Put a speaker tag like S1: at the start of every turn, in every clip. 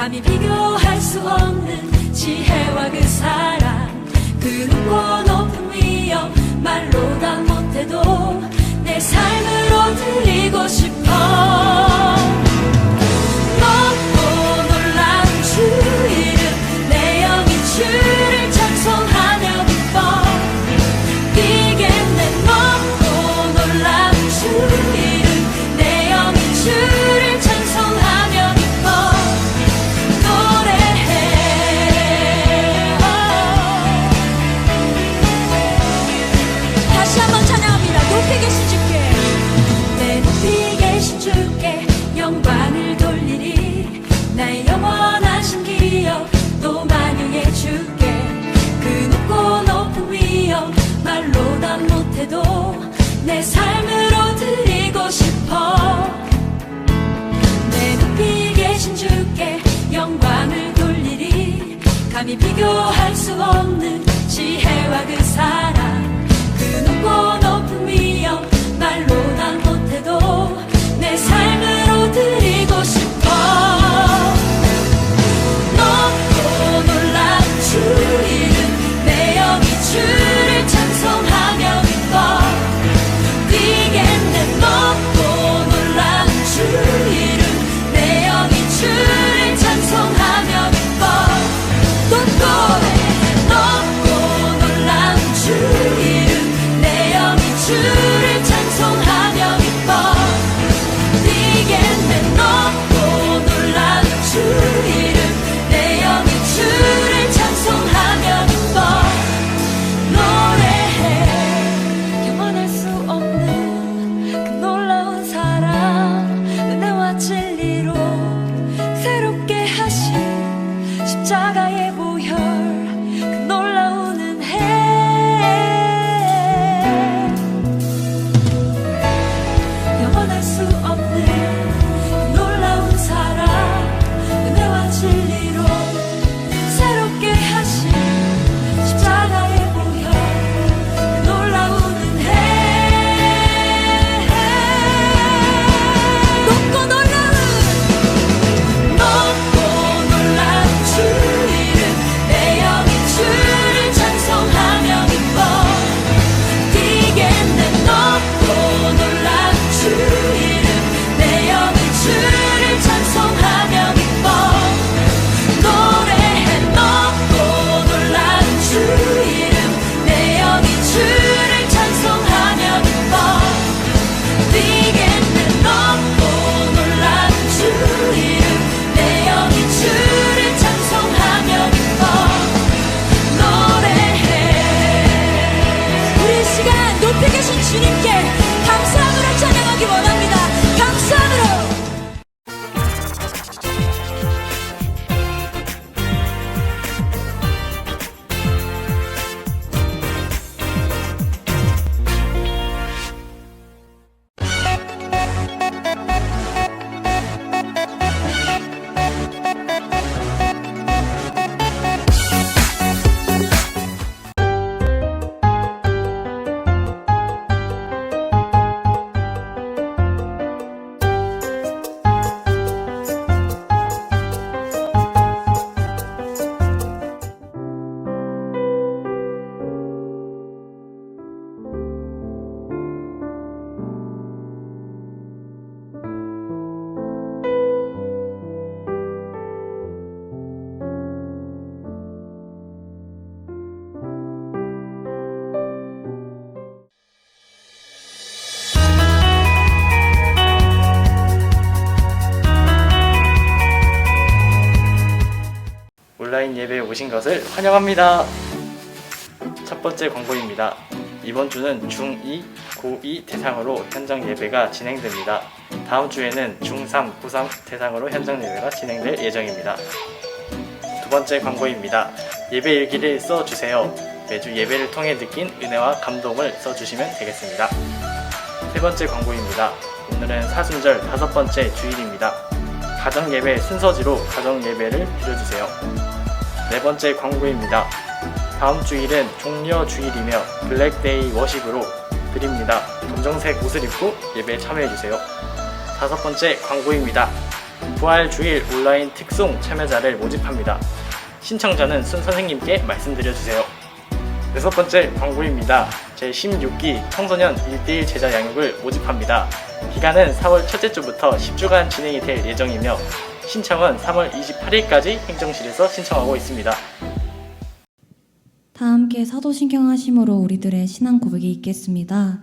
S1: 감히 비교할 수 없는 지혜와 그 사랑, 그 높고 높은 위엄 말로 다 못해도 내 삶으로 드리고 싶어. 높고 놀라운 주 이름, 내 영이 주를 찬송하며 기뻐. 뛰게 내 높고 놀라운 주 이름, 내 영이 주를 찬송하며 기뻐. 노래해. 다시 한번 찬양합니다. 높이 계신 주께, 내 높이 계신 주께 영광을 돌리리. 나의 영원하신 기억 또 만유해 주께. 그 높고 높은 위엄 말로 다 못해도 내 삶으로 드리고 싶어. 내 높이 계신 주께 영광을 돌리리. 감히 비교할 수 없는 지혜와 그 사랑, 그 높고 높은 위엄 말로 다 못해도 내 삶으로 드리고 싶어. 높고 놀라운 주 이름, 내 영이 주를 찬송하며 기뻐. 뛰게 내 높고 놀라운 주 이름, 내 영이 주를 찬송하며 기뻐. 또 노래해. 높고 놀라운 주 이름, 내 영이 주를 찬송하며 기뻐. 뛰게 내 높고 놀라운 주 이름, 내 영이 주를 찬송하며 기뻐. 노래해. 영원할 수 없는 그 놀라운 사랑, 은혜와 진리로 새롭게 하신 십자가의 보혈, 그 놀라운 은혜. 영원할 수 없는 그 놀라운 사랑, 은혜와 진리로 새롭게 하신 십자가의 보혈, 그 놀라운 은혜. 높고 놀라운 주 이름, 내 영이 주를 찬송하며 기뻐. 뛰게 내 높고 놀라운 주 이름, 내 영이 주를 찬송하며 기뻐. 노래해. 높고 놀라운 주 이름, 내 영이 주를 찬송하며 기뻐. 뛰게 내 높고 놀라운 주 이름, 내 영이 주를 찬송하며 기뻐. 노래해. 우리 이 시간 높이 계신 주님께 감사함으로 찬양하기 원합니다. 감사함으로.
S2: 온라인 예배에 오신 것을 환영합니다. 첫 번째 광고입니다. 이번 주는 중2, 고2 대상으로 현장 예배가 진행됩니다. 다음 주에는 중3, 고3 대상으로 현장 예배가 진행될 예정입니다. 두 번째 광고입니다. 예배 일기를 써주세요. 매주 예배를 통해 느낀 은혜와 감동을 써주시면 되겠습니다. 세 번째 광고입니다. 오늘은 사순절 5번째 주일입니다. 가정예배 순서지로 가정예배를 드려주세요. 네 번째 광고입니다. 다음 주일은 종려 주일이며 블랙데이 워십으로 드립니다. 검정색 옷을 입고 예배에 참여해주세요. 다섯 번째 광고입니다. 부활 주일 온라인 특송 참여자를 모집합니다. 신청자는 순 선생님께 말씀드려주세요. 6번째 광고입니다. 제16기 청소년 1대1 제자 양육을 모집합니다. 기간은 4월 첫째 주부터 10주간 진행이 될 예정이며 신청은 3월 28일까지 행정실에서 신청하고 있습니다.
S3: 다 함께 사도신경하심으로 우리들의 신앙 고백이 있겠습니다.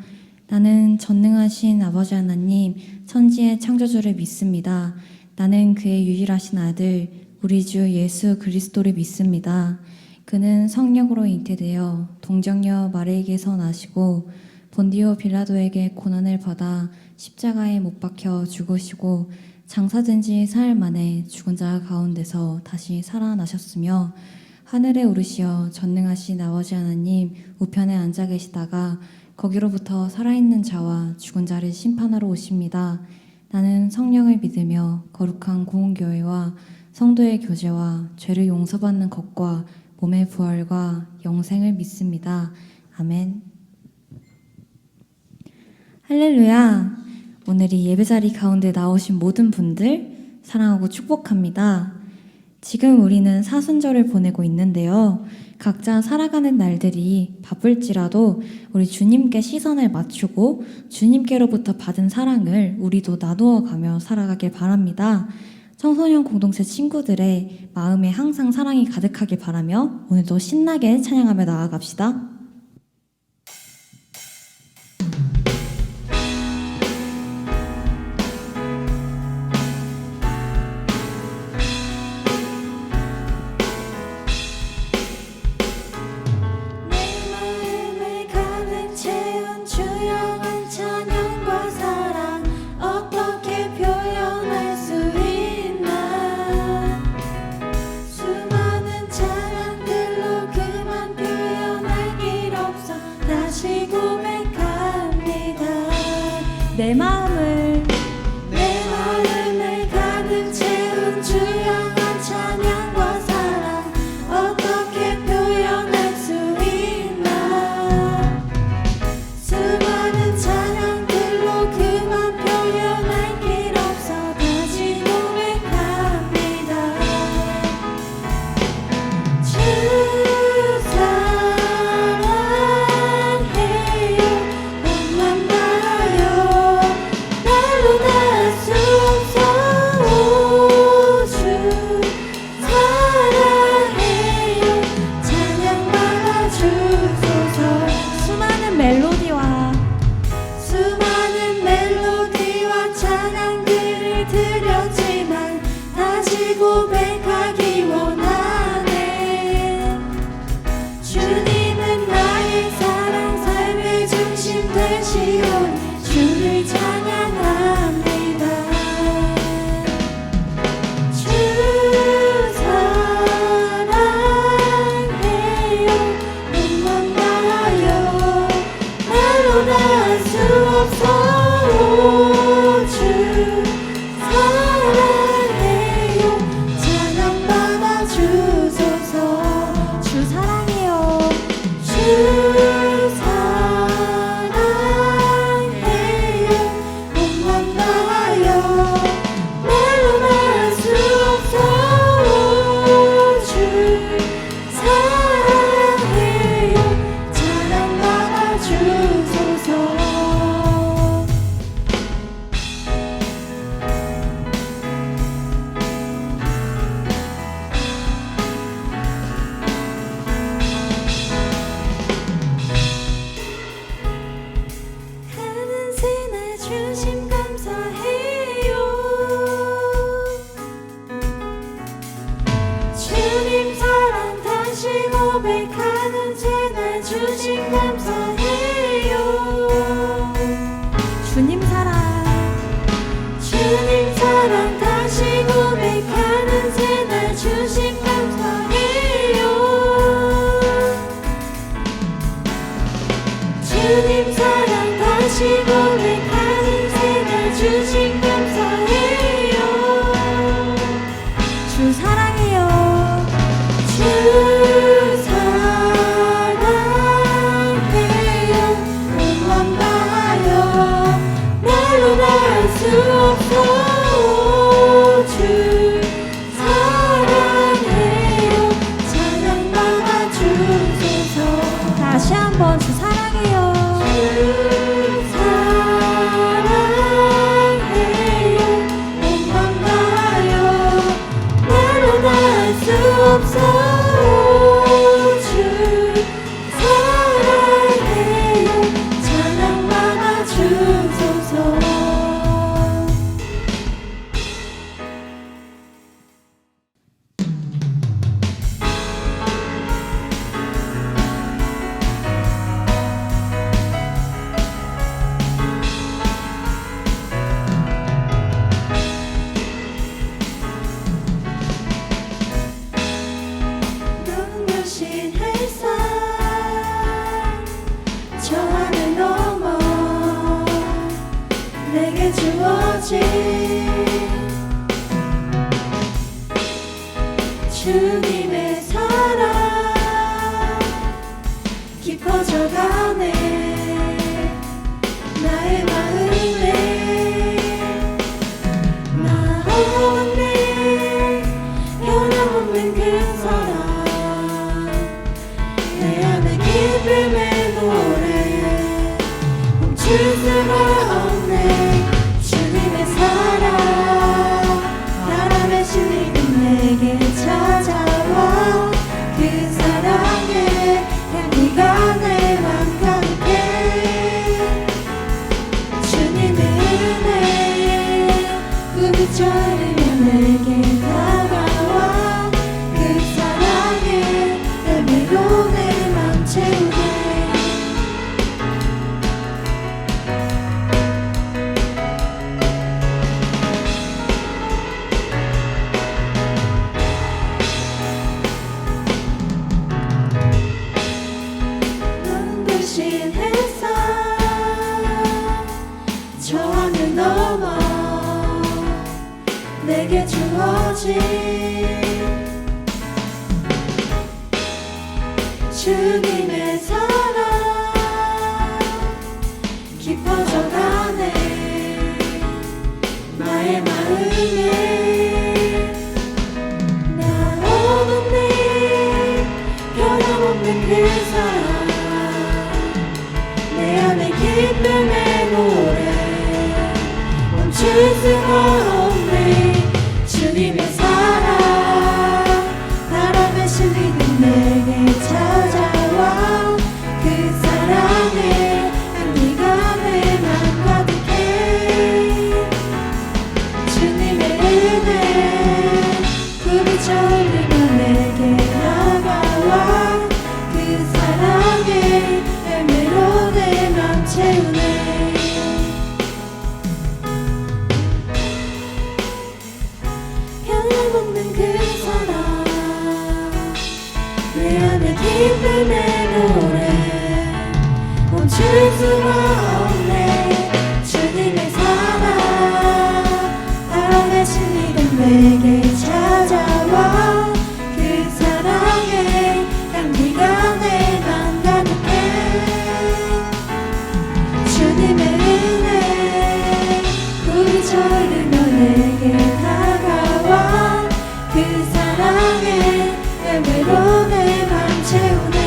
S3: 나는 전능하신 아버지 하나님, 천지의 창조주를 믿습니다. 나는 그의 유일하신 아들, 우리 주 예수 그리스도를 믿습니다. 그는 성령으로 잉태되어 동정녀 마리에게서 나시고 본디오 빌라도에게 고난을 받아 십자가에 못 박혀 죽으시고 장사된 지 사흘 만에 죽은 자 가운데서 다시 살아나셨으며 하늘에 오르시어 전능하신 아버지 하나님 우편에 앉아 계시다가 거기로부터 살아있는 자와 죽은 자를 심판하러 오십니다. 나는 성령을 믿으며 거룩한 공훈교회와 성도의 교제와 죄를 용서받는 것과 몸의 부활과 영생을 믿습니다. 아멘. 할렐루야. 오늘 이 예배자리 가운데 나오신 모든 분들 사랑하고 축복합니다. 지금 우리는 사순절을 보내고 있는데요. 각자 살아가는 날들이 바쁠지라도 우리 주님께 시선을 맞추고 주님께로부터 받은 사랑을 우리도 나누어 가며 살아가길 바랍니다. 청소년 공동체 친구들의 마음에 항상 사랑이 가득하길 바라며 오늘도 신나게 찬양하며 나아갑시다. 내 마음을 가득 채운 주 향한 찬양과 사랑 어떻게 표현할 수 있나 수많은 찬양들로 그만 표현할 길 없어 다시 고백합니다. 주 사랑해요 몸만 봐요 말로 닿을 수 없어 주 사랑해요 찬양 받아주소서 수많은 멜로디와 찬양들을 드렸지만 다시 고백하기 원하네. 주님은 나의 사랑 삶의 중심 되시오니 주를 찬양합니다. 주 사랑해요 눈만 봐요 말로 닿을 수 없어 주 사랑해요 찬양 받아주소서. 주 사랑해요 주 사랑해요 몸만 봐요 말로 닿을 수 없어 주 사랑해요 찬양 받아주소서. 하는 신의 주심 감사해요. 주님 사랑 다시 고백하는 새날 주심 감사해요. 주님 사랑 다시 고백하는 새날 주심 감사해요. 주님 사랑 다시 고백하는 새날 주심 감사해요. 주 사랑해요 주 사랑해요 몸만 봐요 말로 닿을 수 없어 주
S1: 주어진 주님의 사랑 깊어져가네 나의 마음에 나 없는 변함없는 그 사랑 내 안에 기쁨의 노래 멈출 수가 없네 주님의 사랑 바람에 실리는 내게 찾아와 그 사랑에 향기가 내 맘 가득해 주님의 은혜 꿈이 저리며 내게 다가와 그 사랑에 열매로 내 맘 채우네 눈부신 햇살 저 하늘 넘어 내게 주어진 주님의 사랑 깊어져가네 나의 마음에 나 없는 변함없는 그 사랑 내 안에 기쁨의 노래 멈출 수가 없네 주님의 사랑 바람에 실리는 내게 찾아와 그 사랑에 향기가 내 맘 가득해 주님의 은혜 부비쳐 흘리며 내게 다가와 그 사랑에 열매로 내 맘 채우네 변함없는 그 사랑 내 안에 기쁨의 노래 멈출 수가 없네 주님의 사랑 바람에 실리는 내게 찾아와 그 사랑에 향기가 내 맘 가득해 주님의 은혜 부비쳐 흐르며 내게 다가와 그 사랑에 열매로 내 맘 채우네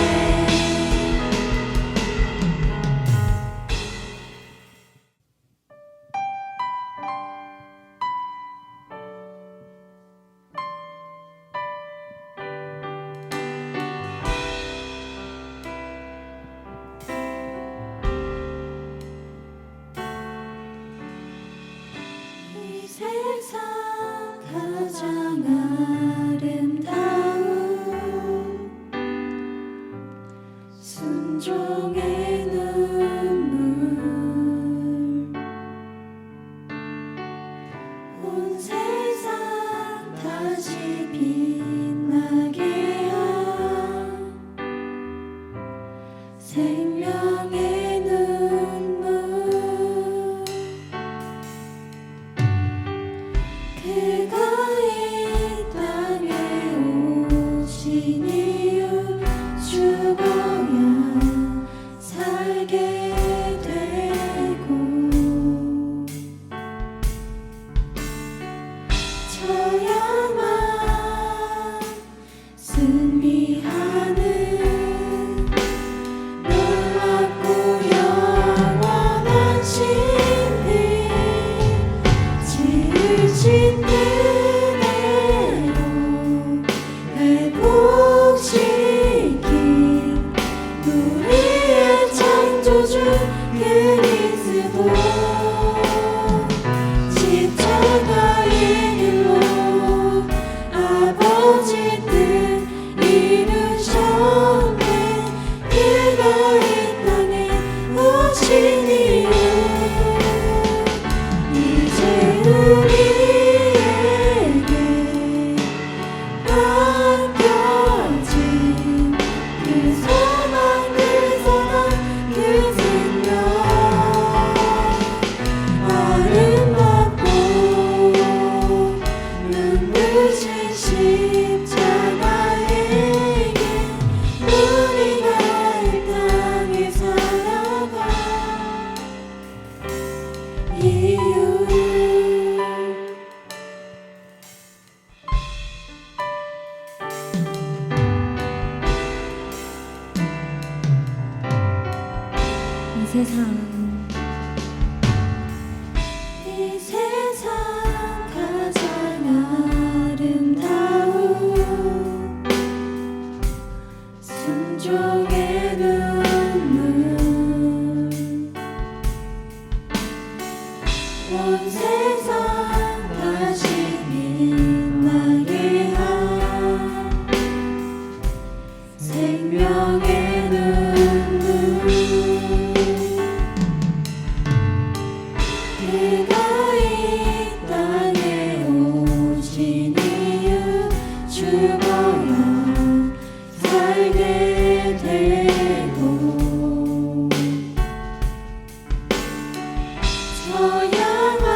S1: 더 향한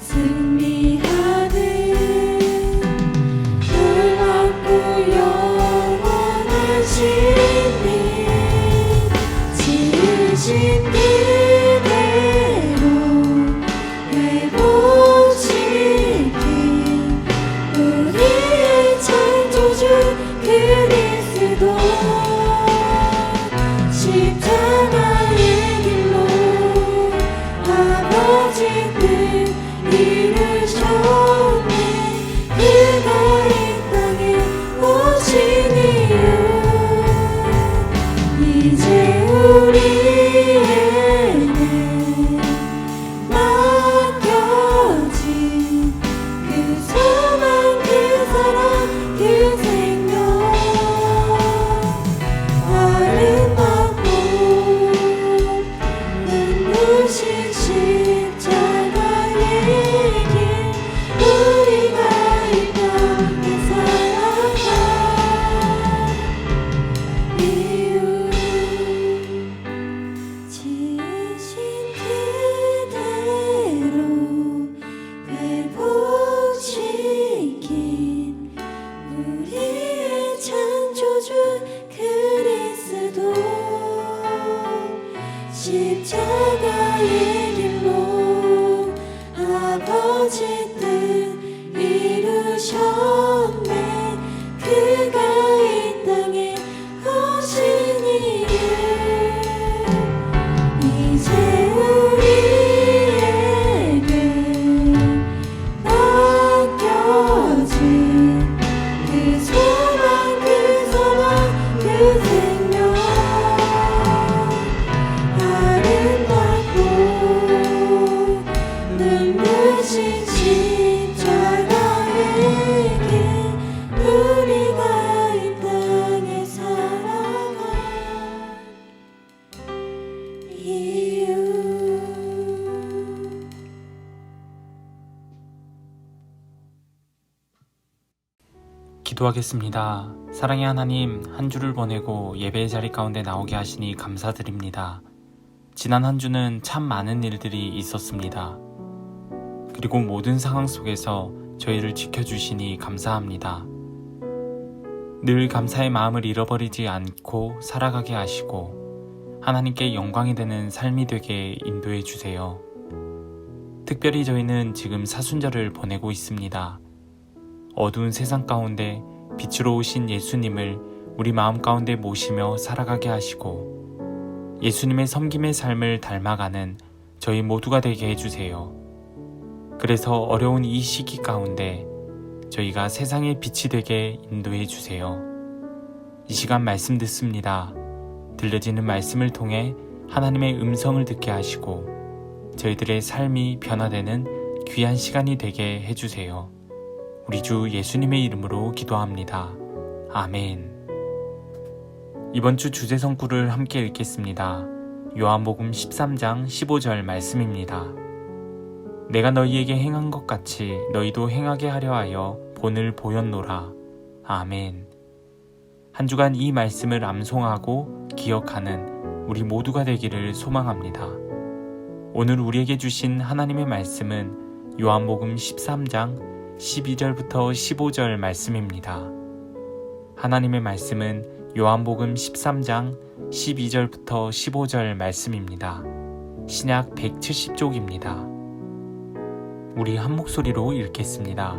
S1: 승리하는 놀랍고 영원한 신님 지으신 그대로 회복시킨 우리의 창조주 그리스도 십자가의 길로 아버지 뜻 이루셨네. 그가 이 땅에 오신 이유 이제 우리에게 맡겨진 그 소망 그 사랑 그 생명 아름답고 눈부신 십자가의 길 우리가 이 땅에 살아갈 이유 지으신 그대로 회복시킨 우리의 창조주 그리스도 십자가의 길로 아버지 뜻 이루셨네. 그가 이 땅에 오신 이유 이제 우리에게 맡겨진 그 소망 그 사랑 그 생명 아름답고 눈부신 십자가의 길 우리가 이 땅에 살아갈 이유
S4: 기도하겠습니다. 사랑의 하나님, 한 주를 보내고 예배의 자리 가운데 나오게 하시니 감사드립니다. 지난 한 주는 참 많은 일들이 있었습니다. 그리고 모든 상황 속에서 저희를 지켜주시니 감사합니다. 늘 감사의 마음을 잃어버리지 않고 살아가게 하시고 하나님께 영광이 되는 삶이 되게 인도해 주세요. 특별히 저희는 지금 사순절을 보내고 있습니다. 어두운 세상 가운데 빛으로 오신 예수님을 우리 마음 가운데 모시며 살아가게 하시고 예수님의 섬김의 삶을 닮아가는 저희 모두가 되게 해주세요. 그래서 어려운 이 시기 가운데 저희가 세상의 빛이 되게 인도해 주세요. 이 시간 말씀 듣습니다. 들려지는 말씀을 통해 하나님의 음성을 듣게 하시고 저희들의 삶이 변화되는 귀한 시간이 되게 해주세요. 우리 주 예수님의 이름으로 기도합니다. 아멘. 이번 주 주제 성구를 함께 읽겠습니다. 요한복음 13장 15절 말씀입니다. 내가 너희에게 행한 것 같이 너희도 행하게 하려 하여 본을 보였노라. 아멘. 한 주간 이 말씀을 암송하고 기억하는 우리 모두가 되기를 소망합니다. 오늘 우리에게 주신 하나님의 말씀은 요한복음 13장 12절부터 15절 말씀입니다. 하나님의 말씀은 요한복음 13장 12절부터 15절 말씀입니다. 신약 170쪽입니다. 우리 한 목소리로 읽겠습니다.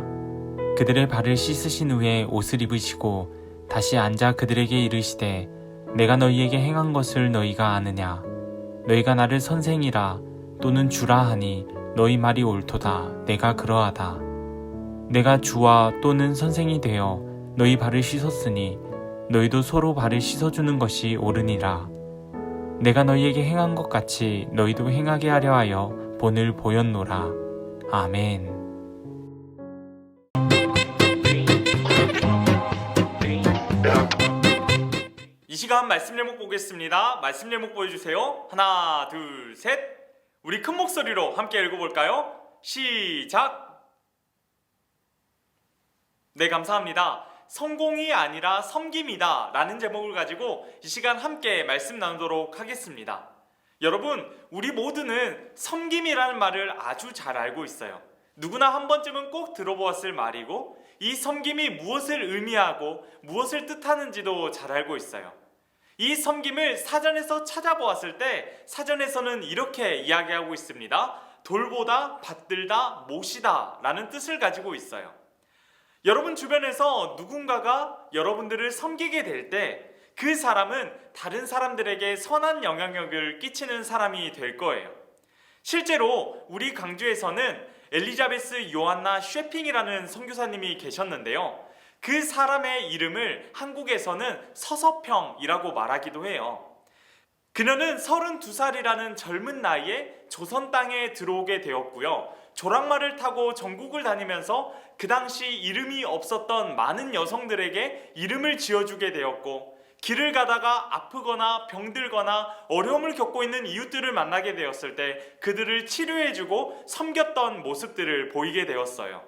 S4: 그들의 발을 씻으신 후에 옷을 입으시고 다시 앉아 그들에게 이르시되 내가 너희에게 행한 것을 너희가 아느냐? 너희가 나를 선생이라 또는 주라 하니 너희 말이 옳도다. 내가 그러하다. 내가 주와 또는 선생이 되어 너희 발을 씻었으니 너희도 서로 발을 씻어주는 것이 옳으니라. 내가 너희에게 행한 것 같이 너희도 행하게 하려 하여 본을 보였노라. 아멘.
S2: 이 시간 말씀 제목 보겠습니다. 말씀 제목 보여주세요. 하나, 둘, 셋. 우리 큰 목소리로 함께 읽어볼까요? 시작! 네, 감사합니다. 성공이 아니라 섬김이다 라는 제목을 가지고 이 시간 함께 말씀 나누도록 하겠습니다.
S4: 여러분, 우리 모두는 섬김이라는 말을 아주 잘 알고 있어요. 누구나 한 번쯤은 꼭 들어보았을 말이고, 이 섬김이 무엇을 의미하고 무엇을 뜻하는지도 잘 알고 있어요. 이 섬김을 사전에서 찾아보았을 때 사전에서는 이렇게 이야기하고 있습니다. 돌보다, 받들다, 모시다 라는 뜻을 가지고 있어요. 여러분 주변에서 누군가가 여러분들을 섬기게 될 때 그 사람은 다른 사람들에게 선한 영향력을 끼치는 사람이 될 거예요. 실제로 우리 강주에서는 엘리자베스 요한나 쉐핑이라는 선교사님이 계셨는데요. 그 사람의 이름을 한국에서는 서서평이라고 말하기도 해요. 그녀는 32살이라는 젊은 나이에 조선 땅에 들어오게 되었고요. 조랑말을 타고 전국을 다니면서 그 당시 이름이 없었던 많은 여성들에게 이름을 지어주게 되었고, 길을 가다가 아프거나 병들거나 어려움을 겪고 있는 이웃들을 만나게 되었을 때 그들을 치료해주고 섬겼던 모습들을 보이게 되었어요.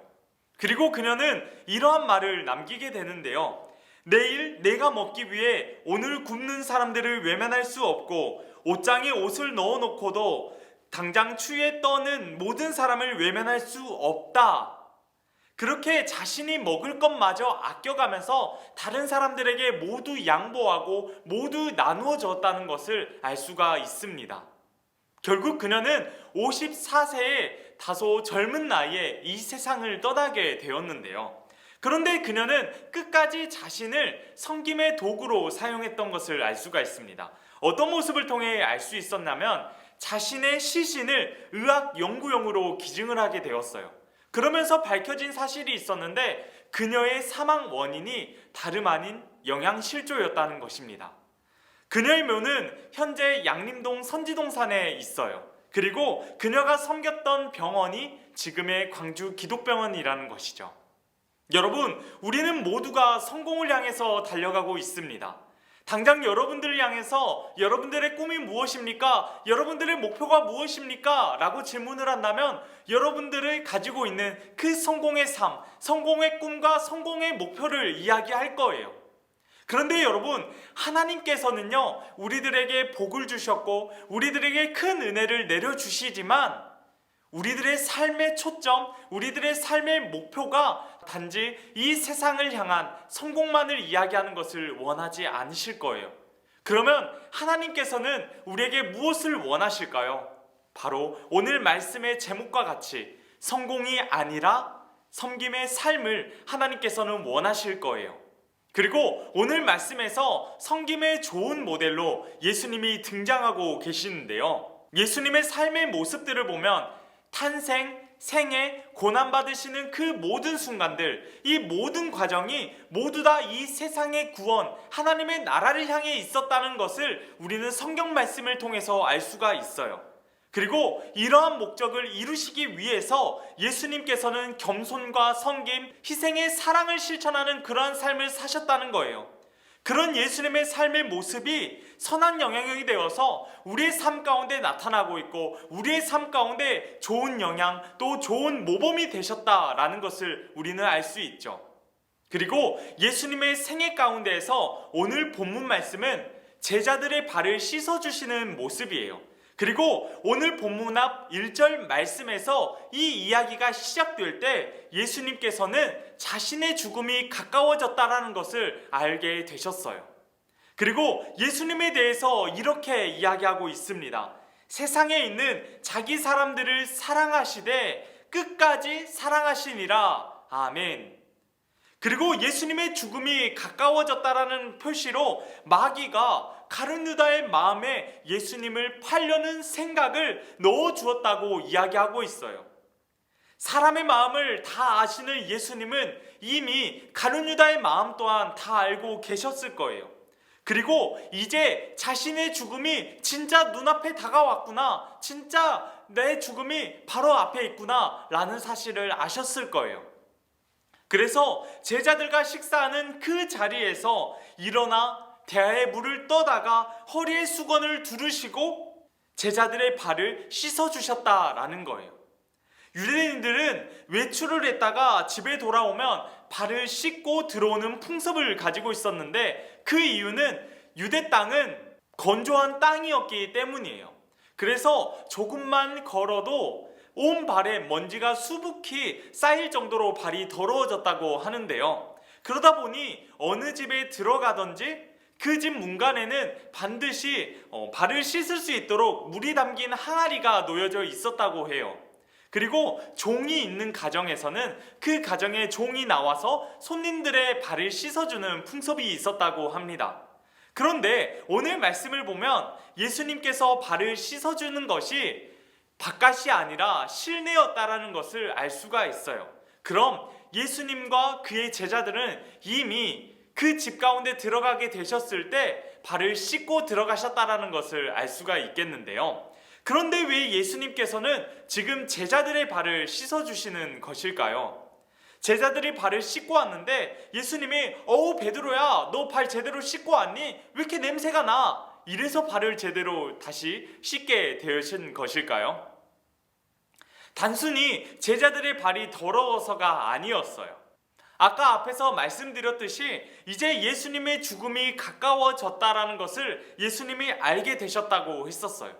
S4: 그리고 그녀는 이러한 말을 남기게 되는데요. 내일 내가 먹기 위해 오늘 굶는 사람들을 외면할 수 없고, 옷장에 옷을 넣어놓고도 당장 추위에 떠는 모든 사람을 외면할 수 없다. 그렇게 자신이 먹을 것마저 아껴가면서 다른 사람들에게 모두 양보하고 모두 나누어 줬다는 것을 알 수가 있습니다. 결국 그녀는 54세의 다소 젊은 나이에 이 세상을 떠나게 되었는데요. 그런데 그녀는 끝까지 자신을 섬김의 도구로 사용했던 것을 알 수가 있습니다. 어떤 모습을 통해 알 수 있었냐면 자신의 시신을 의학 연구용으로 기증을 하게 되었어요. 그러면서 밝혀진 사실이 있었는데 그녀의 사망 원인이 다름 아닌 영양실조였다는 것입니다. 그녀의 묘는 현재 양림동 선지동산에 있어요. 그리고 그녀가 섬겼던 병원이 지금의 광주 기독병원이라는 것이죠. 여러분, 우리는 모두가 성공을 향해서 달려가고 있습니다. 당장 여러분들을 향해서 여러분들의 꿈이 무엇입니까? 여러분들의 목표가 무엇입니까? 라고 질문을 한다면 여러분들을 가지고 있는 그 성공의 삶, 성공의 꿈과 성공의 목표를 이야기할 거예요. 그런데 여러분, 하나님께서는요, 우리들에게 복을 주셨고 우리들에게 큰 은혜를 내려주시지만 우리들의 삶의 초점, 우리들의 삶의 목표가 단지 이 세상을 향한 성공만을 이야기하는 것을 원하지 않으실 거예요. 그러면 하나님께서는 우리에게 무엇을 원하실까요? 바로 오늘 말씀의 제목과 같이 성공이 아니라 섬김의 삶을 하나님께서는 원하실 거예요. 그리고 오늘 말씀에서 섬김의 좋은 모델로 예수님이 등장하고 계시는데요. 예수님의 삶의 모습들을 보면 탄생, 생애, 고난받으시는 그 모든 순간들, 이 모든 과정이 모두 다 이 세상의 구원, 하나님의 나라를 향해 있었다는 것을 우리는 성경 말씀을 통해서 알 수가 있어요. 그리고 이러한 목적을 이루시기 위해서 예수님께서는 겸손과 섬김, 희생의 사랑을 실천하는 그러한 삶을 사셨다는 거예요. 그런 예수님의 삶의 모습이 선한 영향력이 되어서 우리의 삶 가운데 나타나고 있고 우리의 삶 가운데 좋은 영향 또 좋은 모범이 되셨다라는 것을 우리는 알 수 있죠. 그리고 예수님의 생애 가운데에서 오늘 본문 말씀은 제자들의 발을 씻어주시는 모습이에요. 그리고 오늘 본문 앞 1절 말씀에서 이 이야기가 시작될 때 예수님께서는 자신의 죽음이 가까워졌다는 것을 알게 되셨어요. 그리고 예수님에 대해서 이렇게 이야기하고 있습니다. 세상에 있는 자기 사람들을 사랑하시되 끝까지 사랑하시니라. 아멘. 그리고 예수님의 죽음이 가까워졌다라는 표시로 마귀가 가룟 유다의 마음에 예수님을 팔려는 생각을 넣어주었다고 이야기하고 있어요. 사람의 마음을 다 아시는 예수님은 이미 가룟 유다의 마음 또한 다 알고 계셨을 거예요. 그리고 이제 자신의 죽음이 진짜 눈앞에 다가왔구나, 진짜 내 죽음이 바로 앞에 있구나 라는 사실을 아셨을 거예요. 그래서 제자들과 식사하는 그 자리에서 일어나 대야에 물을 떠다가 허리에 수건을 두르시고 제자들의 발을 씻어주셨다라는 거예요. 유대인들은 외출을 했다가 집에 돌아오면 발을 씻고 들어오는 풍습을 가지고 있었는데 그 이유는 유대 땅은 건조한 땅이었기 때문이에요.
S5: 그래서 조금만 걸어도 온 발에 먼지가 수북히 쌓일 정도로 발이 더러워졌다고 하는데요. 그러다 보니 어느 집에 들어가든지 그 집 문간에는 반드시 발을 씻을 수 있도록 물이 담긴 항아리가 놓여져 있었다고 해요. 그리고 종이 있는 가정에서는 그 가정에 종이 나와서 손님들의 발을 씻어주는 풍습이 있었다고 합니다. 그런데 오늘 말씀을 보면 예수님께서 발을 씻어주는 것이 바깥이 아니라 실내였다라는 것을 알 수가 있어요. 그럼 예수님과 그의 제자들은 이미 그 집 가운데 들어가게 되셨을 때 발을 씻고 들어가셨다라는 것을 알 수가 있겠는데요. 그런데 왜 예수님께서는 지금 제자들의 발을 씻어주시는 것일까요? 제자들이 발을 씻고 왔는데 예수님이 베드로야, 너 발 제대로 씻고 왔니? 왜 이렇게 냄새가 나? 이래서 발을 제대로 다시 씻게 되신 것일까요? 단순히 제자들의 발이 더러워서가 아니었어요. 아까 앞에서 말씀드렸듯이 이제 예수님의 죽음이 가까워졌다라는 것을 예수님이 알게 되셨다고 했었어요.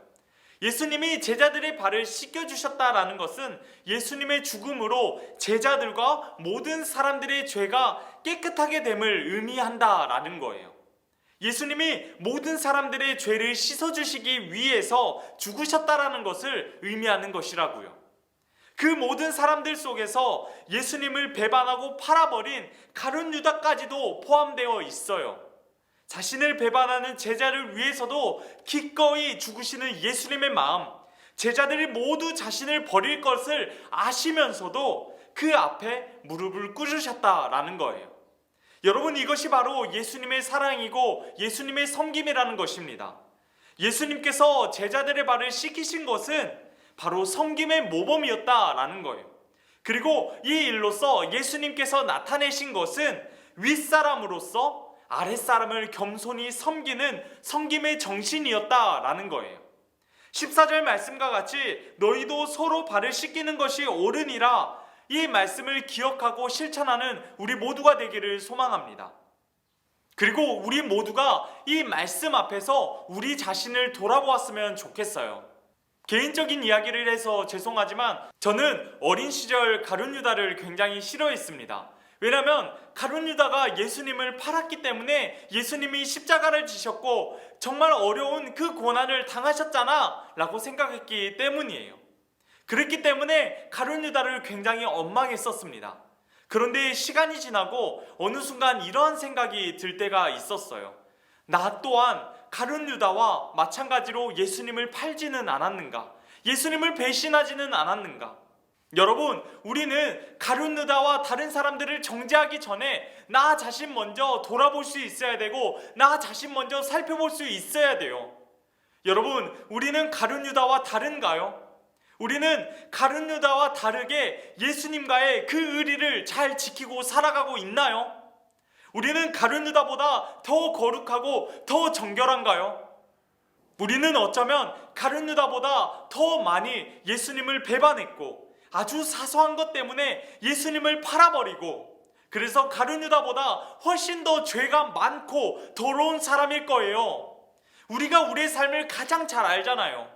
S5: 예수님이 제자들의 발을 씻겨주셨다라는 것은 예수님의 죽음으로 제자들과 모든 사람들의 죄가 깨끗하게 됨을 의미한다라는 거예요. 예수님이 모든 사람들의 죄를 씻어주시기 위해서 죽으셨다라는 것을 의미하는 것이라고요. 그 모든 사람들 속에서 예수님을 배반하고 팔아버린 가룟 유다까지도 포함되어 있어요. 자신을 배반하는 제자를 위해서도 기꺼이 죽으시는 예수님의 마음, 제자들이 모두 자신을 버릴 것을 아시면서도 그 앞에 무릎을 꿇으셨다라는 거예요. 여러분, 이것이 바로 예수님의 사랑이고 예수님의 섬김이라는 것입니다. 예수님께서 제자들의 발을 씻기신 것은 바로 섬김의 모범이었다라는 거예요. 그리고 이 일로서 예수님께서 나타내신 것은 윗사람으로서 아랫사람을 겸손히 섬기는 섬김의 정신이었다라는 거예요. 14절 말씀과 같이 너희도 서로 발을 씻기는 것이 옳으니라, 이 말씀을 기억하고 실천하는 우리 모두가 되기를 소망합니다. 그리고 우리 모두가 이 말씀 앞에서 우리 자신을 돌아보았으면 좋겠어요. 개인적인 이야기를 해서 죄송하지만 저는 어린 시절 가룟 유다를 굉장히 싫어했습니다. 왜냐하면 가룟 유다가 예수님을 팔았기 때문에 예수님이 십자가를 지셨고 정말 어려운 그 고난을 당하셨잖아 라고 생각했기 때문이에요. 그랬기 때문에 가룟 유다를 굉장히 원망했었습니다. 그런데 시간이 지나고 어느 순간 이러한 생각이 들 때가 있었어요. 나 또한 가룟 유다와 마찬가지로 예수님을 팔지는 않았는가? 예수님을 배신하지는 않았는가? 여러분, 우리는 가룟 유다와 다른 사람들을 정죄하기 전에 나 자신 먼저 돌아볼 수 있어야 되고 나 자신 먼저 살펴볼 수 있어야 돼요. 여러분, 우리는 가룟 유다와 다른가요? 우리는 가룟 유다와 다르게 예수님과의 그 의리를 잘 지키고 살아가고 있나요? 우리는 가룟 유다보다 더 거룩하고 더 정결한가요? 우리는 어쩌면 가룟 유다보다 더 많이 예수님을 배반했고 아주 사소한 것 때문에 예수님을 팔아버리고 그래서 가룟 유다보다 훨씬 더 죄가 많고 더러운 사람일 거예요. 우리가 우리의 삶을 가장 잘 알잖아요.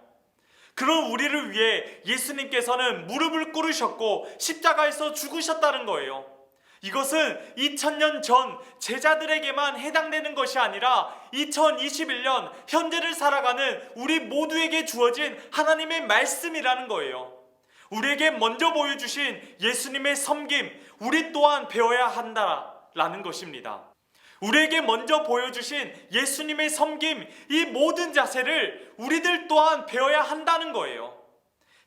S5: 그런 우리를 위해 예수님께서는 무릎을 꿇으셨고 십자가에서 죽으셨다는 거예요. 이것은 2000년 전 제자들에게만 해당되는 것이 아니라 2021년 현재를 살아가는 우리 모두에게 주어진 하나님의 말씀이라는 거예요. 우리에게 먼저 보여주신 예수님의 섬김, 우리 또한 배워야 한다라는 것입니다. 우리에게 먼저 보여주신 예수님의 섬김, 이 모든 자세를 우리들 또한 배워야 한다는 거예요.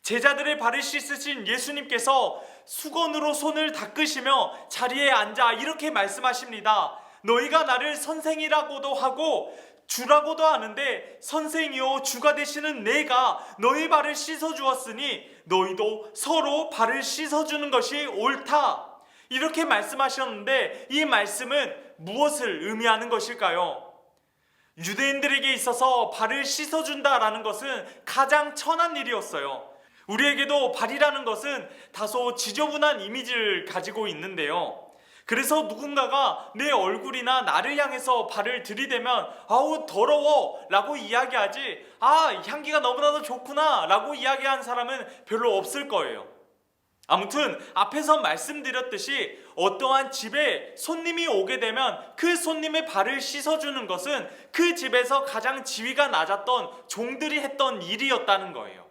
S5: 제자들의 발을 씻으신 예수님께서 수건으로 손을 닦으시며 자리에 앉아 이렇게 말씀하십니다. 너희가 나를 선생이라고도 하고 주라고도 하는데 선생이요 주가 되시는 내가 너희 발을 씻어주었으니 너희도 서로 발을 씻어주는 것이 옳다. 이렇게 말씀하셨는데 이 말씀은 무엇을 의미하는 것일까요? 유대인들에게 있어서 발을 씻어준다라는 것은 가장 천한 일이었어요. 우리에게도 발이라는 것은 다소 지저분한 이미지를 가지고 있는데요. 그래서 누군가가 내 얼굴이나 나를 향해서 발을 들이대면 아우 더러워 라고 이야기하지, 아 향기가 너무나도 좋구나 라고 이야기한 사람은 별로 없을 거예요. 아무튼 앞에서 말씀드렸듯이 어떠한 집에 손님이 오게 되면 그 손님의 발을 씻어주는 것은 그 집에서 가장 지위가 낮았던 종들이 했던 일이었다는 거예요.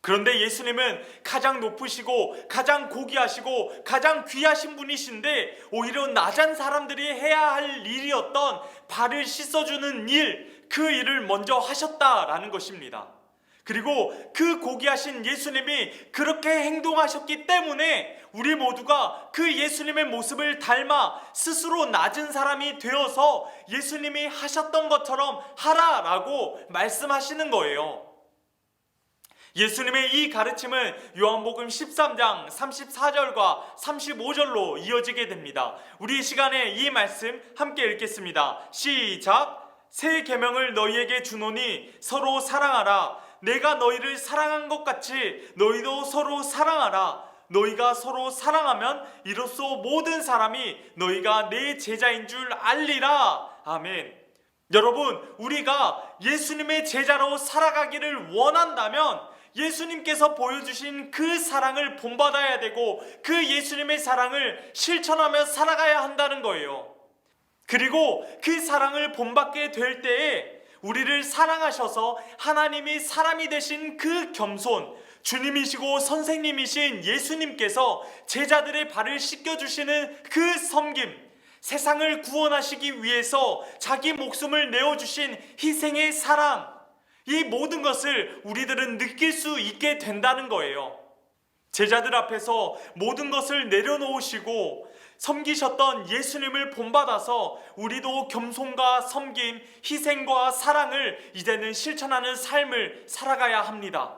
S5: 그런데 예수님은 가장 높으시고 가장 고귀하시고 가장 귀하신 분이신데 오히려 낮은 사람들이 해야 할 일이었던 발을 씻어주는 일, 그 일을 먼저 하셨다라는 것입니다. 그리고 그 고귀하신 예수님이 그렇게 행동하셨기 때문에 우리 모두가 그 예수님의 모습을 닮아 스스로 낮은 사람이 되어서 예수님이 하셨던 것처럼 하라라고 말씀하시는 거예요. 예수님의 이 가르침은 요한복음 13장 34절과 35절로 이어지게 됩니다. 우리 이 시간에 이 말씀 함께 읽겠습니다. 시작! 새 계명을 너희에게 주노니 서로 사랑하라. 내가 너희를 사랑한 것 같이 너희도 서로 사랑하라. 너희가 서로 사랑하면 이로써 모든 사람이 너희가 내 제자인 줄 알리라. 아멘. 여러분, 우리가 예수님의 제자로 살아가기를 원한다면 예수님께서 보여주신 그 사랑을 본받아야 되고 그 예수님의 사랑을 실천하며 살아가야 한다는 거예요. 그리고 그 사랑을 본받게 될 때에 우리를 사랑하셔서 하나님이 사람이 되신 그 겸손, 주님이시고 선생님이신 예수님께서 제자들의 발을 씻겨주시는 그 섬김, 세상을 구원하시기 위해서 자기 목숨을 내어주신 희생의 사랑, 이 모든 것을 우리들은 느낄 수 있게 된다는 거예요. 제자들 앞에서 모든 것을 내려놓으시고 섬기셨던 예수님을 본받아서 우리도 겸손과 섬김, 희생과 사랑을 이제는 실천하는 삶을 살아가야 합니다.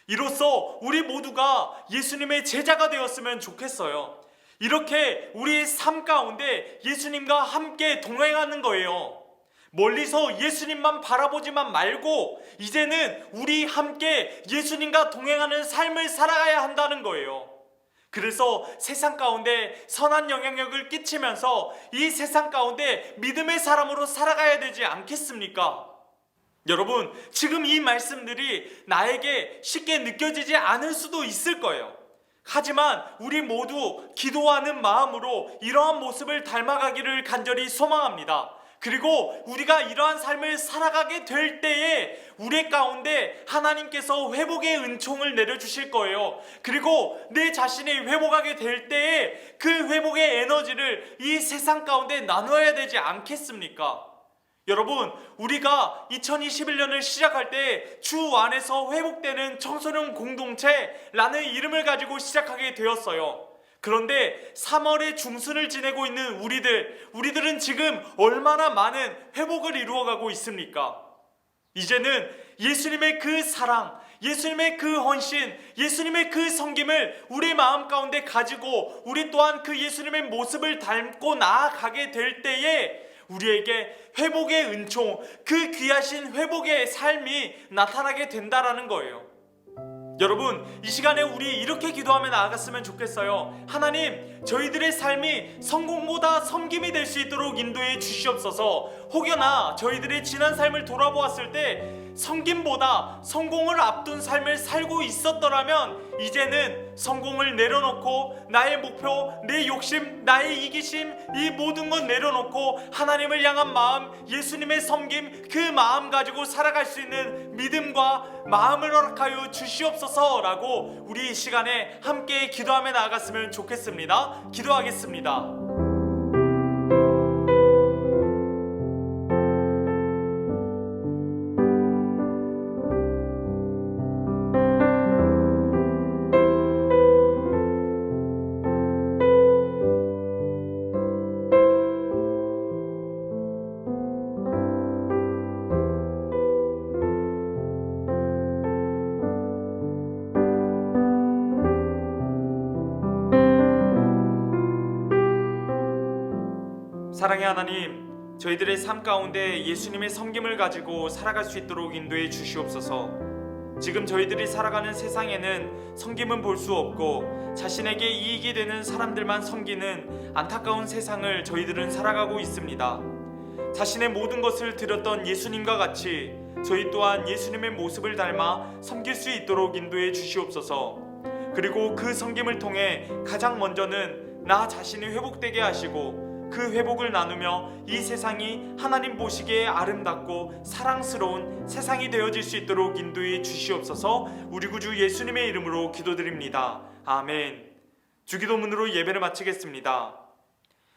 S5: 이로써 우리 모두가 예수님의 제자가 되었으면 좋겠어요. 이렇게 우리의 삶 가운데 예수님과 함께 동행하는 거예요. 멀리서 예수님만 바라보지만 말고 이제는 우리 함께 예수님과 동행하는 삶을 살아가야 한다는 거예요. 그래서 세상 가운데 선한 영향력을 끼치면서 이 세상 가운데 믿음의 사람으로 살아가야 되지 않겠습니까? 여러분, 지금 이 말씀들이 나에게 쉽게 느껴지지 않을 수도 있을 거예요. 하지만 우리 모두 기도하는 마음으로 이러한 모습을 닮아가기를 간절히 소망합니다. 그리고 우리가 이러한 삶을 살아가게 될 때에 우리 가운데 하나님께서 회복의 은총을 내려주실 거예요. 그리고 내 자신이 회복하게 될 때에 그 회복의 에너지를 이 세상 가운데 나눠야 되지 않겠습니까? 여러분, 우리가 2021년을 시작할 때 주 안에서 회복되는 청소년 공동체라는 이름을 가지고 시작하게 되었어요. 그런데 3월의 중순을 지내고 있는 우리들은 지금 얼마나 많은 회복을 이루어가고 있습니까? 이제는 예수님의 그 사랑, 예수님의 그 헌신, 예수님의 그 섬김을 우리 마음 가운데 가지고 우리 또한 그 예수님의 모습을 닮고 나아가게 될 때에 우리에게 회복의 은총, 그 귀하신 회복의 삶이 나타나게 된다라는 거예요. 여러분, 이 시간에 우리 이렇게 기도하며 나아갔으면 좋겠어요. 하나님, 저희들의 삶이 성공보다 섬김이 될 수 있도록 인도해 주시옵소서. 혹여나 저희들의 지난 삶을 돌아보았을 때 섬김보다 성공을 앞둔 삶을 살고 있었더라면 이제는 성공을 내려놓고 나의 목표, 내 욕심, 나의 이기심, 이 모든 것 내려놓고 하나님을 향한 마음, 예수님의 섬김, 그 마음 가지고 살아갈 수 있는 믿음과 마음을 허락하여 주시옵소서라고 우리 이 시간에 함께 기도하며 나아갔으면 좋겠습니다. 기도하겠습니다. 사랑의 하나님, 저희들의 삶 가운데 예수님의 섬김을 가지고 살아갈 수 있도록 인도해 주시옵소서. 지금 저희들이 살아가는 세상에는 섬김은 볼 수 없고 자신에게 이익이 되는 사람들만 섬기는 안타까운 세상을 저희들은 살아가고 있습니다. 자신의 모든 것을 드렸던 예수님과 같이 저희 또한 예수님의 모습을 닮아 섬길 수 있도록 인도해 주시옵소서. 그리고 그 섬김을 통해 가장 먼저는 나 자신이 회복되게 하시고 그 회복을 나누며 이 세상이 하나님 보시기에 아름답고 사랑스러운 세상이 되어질 수 있도록 인도해 주시옵소서. 우리 구주 예수님의 이름으로 기도드립니다. 아멘. 주기도문으로 예배를 마치겠습니다.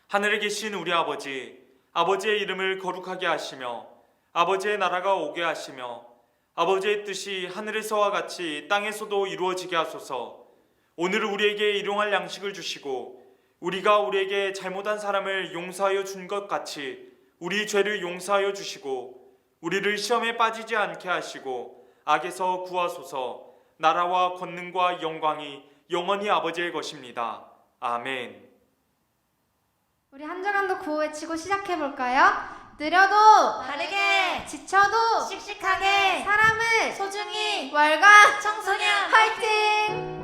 S5: 하늘에 계신 우리 아버지, 아버지의 이름을 거룩하게 하시며 아버지의 나라가 오게 하시며 아버지의 뜻이 하늘에서와 같이 땅에서도 이루어지게 하소서. 오늘 우리에게 일용할 양식을 주시고 우리가 우리에게 잘못한 사람을 용서하여 준 것 같이 우리 죄를 용서하여 주시고 우리를 시험에 빠지지 않게 하시고 악에서 구하소서. 나라와 권능과 영광이 영원히 아버지의 것입니다. 아멘.
S6: 우리 한 주간도 구호 외치고 시작해볼까요? 느려도
S1: 바르게
S6: 지쳐도
S1: 씩씩하게
S6: 사람을
S1: 소중히
S6: 월간
S1: 청소년
S6: 화이팅!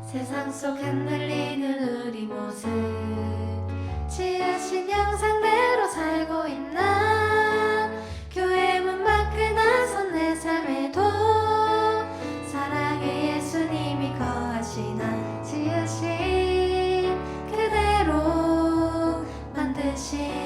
S6: 세상 속 흔들리는 우리 모습 지으신 형상대로 살고 있나 교회 문 밖을 나선 내 삶에도 사랑의 예수님이 거하시나 지으신 그대로 만드신